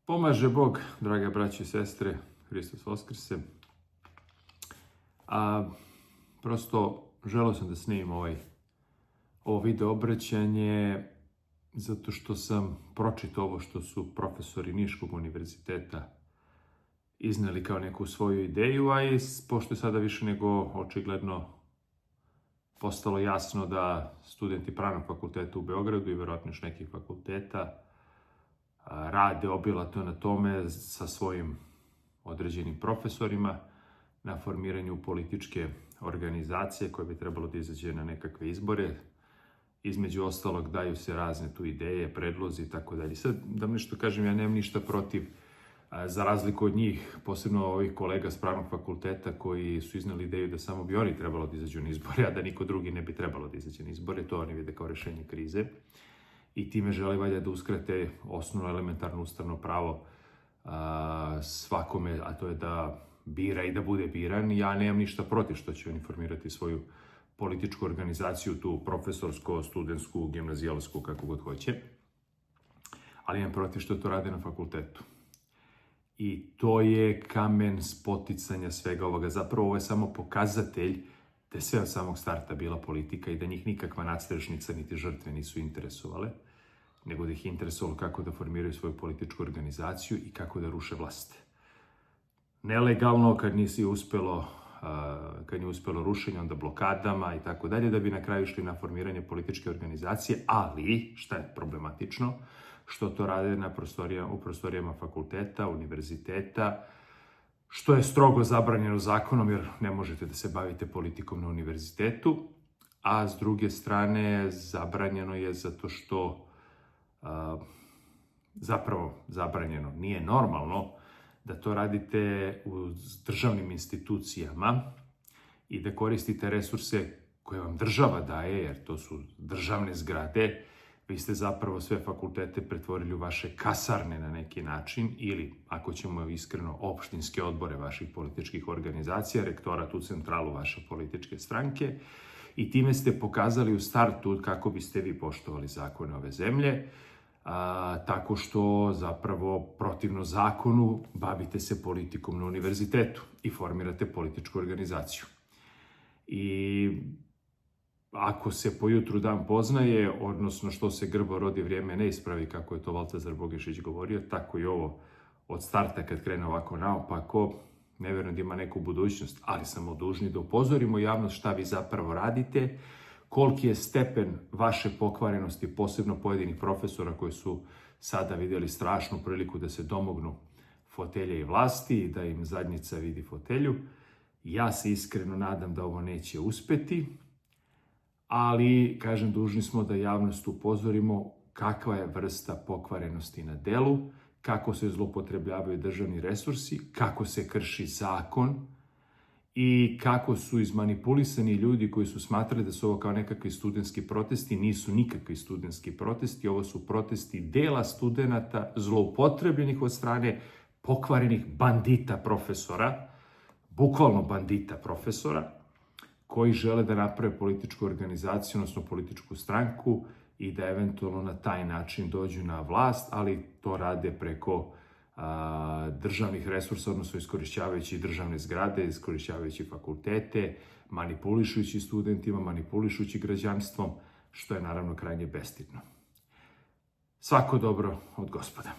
Pomaže Bog, drage braće i sestre, Hristos Vaskrse. Prosto želeo sam da snimim ovo video obraćanje zato što sam pročitao ovo što su profesori Niškog univerziteta izneli kao neku svoju ideju, a i pošto je sada više nego očigledno postalo jasno da studenti Pravnog fakulteta u Beogradu i verovatno još nekih fakulteta rade obilato na tome sa svojim određenim profesorima na formiranju političke organizacije koje bi trebalo da izađe na nekakve izbore. Između ostalog daju se razne tu ideje, predlozi i tako dalje. Sad da vam nešto kažem, ja nemam ništa protiv, za razliku od njih, posebno ovih kolega s Pravnog fakulteta koji su iznali ideju da samo bi oni trebalo da izađu na izbore, a da niko drugi ne bi trebalo da izađe na izbore. To oni vide kao rešenje krize. I time žele valjda da uskrate osnovno elementarno ustavno pravo svakome, a to je da bira i da bude biran. Ja nemam ništa protiv što će oni formirati svoju političku organizaciju, tu profesorsko, studentsku, gimnazijalsku, kako god hoće. Ali imam protiv što to rade na fakultetu. I to je kamen spoticanja svega ovoga. Zapravo ovo je samo pokazatelj da je sve od samog starta bila politika i da njih nikakva nadstrešnica niti žrtve nisu interesovale, nego da ih je interesovalo kako da formiraju svoju političku organizaciju i kako da ruše vlast. Nelegalno, kad nije uspelo rušenje, onda blokadama i tako dalje, da bi na kraju išli na formiranje političke organizacije, ali, šta je problematično, što to rade u prostorijama fakulteta, univerziteta, što je strogo zabranjeno zakonom, jer ne možete da se bavite politikom na univerzitetu, a s druge strane zabranjeno je zato što zabranjeno, nije normalno da to radite u državnim institucijama i da koristite resurse koje vam država daje, jer to su državne zgrade. Vi ste zapravo sve fakultete pretvorili u vaše kasarne na neki način ili, ako ćemo iskreno, opštinske odbore vaših političkih organizacija, rektorat u centralu vaše političke stranke, i time ste pokazali u startu kako biste vi poštovali zakone ove zemlje, tako što zapravo protivno zakonu bavite se politikom na univerzitetu i formirate političku organizaciju. I ako se po jutru dan poznaje, odnosno što se grbo rodi vrijeme ne ispravi, kako je to Valtazar Bogišić govorio, tako i ovo od starta kad krene ovako naopako, ne vjerujem da ima neku budućnost, ali smo dužni da upozorimo javnost šta vi zapravo radite, koliki je stepen vaše pokvarenosti, posebno pojedinih profesora koji su sada vidjeli strašnu priliku da se domognu fotelje i vlasti i da im zadnjica vidi fotelju. Ja se iskreno nadam da ovo neće uspeti, ali, kažem, dužni smo da javnost upozorimo kakva je vrsta pokvarenosti na delu, kako se zloupotrebljavaju državni resursi, kako se krši zakon i kako su izmanipulisani ljudi koji su smatrali da su ovo kao nekakvi studentski protesti. Nisu nikakvi studentski protesti, ovo su protesti dela studenata zloupotrebljenih od strane pokvarenih bandita profesora, bukvalno bandita profesora, koji žele da naprave političku organizaciju, odnosno političku stranku i da eventualno na taj način dođu na vlast, ali to rade preko državnih resursa, odnosno iskorišćavajući državne zgrade, iskorišćavajući fakultete, manipulišujući studentima, manipulišujući građanstvom, što je naravno krajnje bestidno. Svako dobro od Gospoda.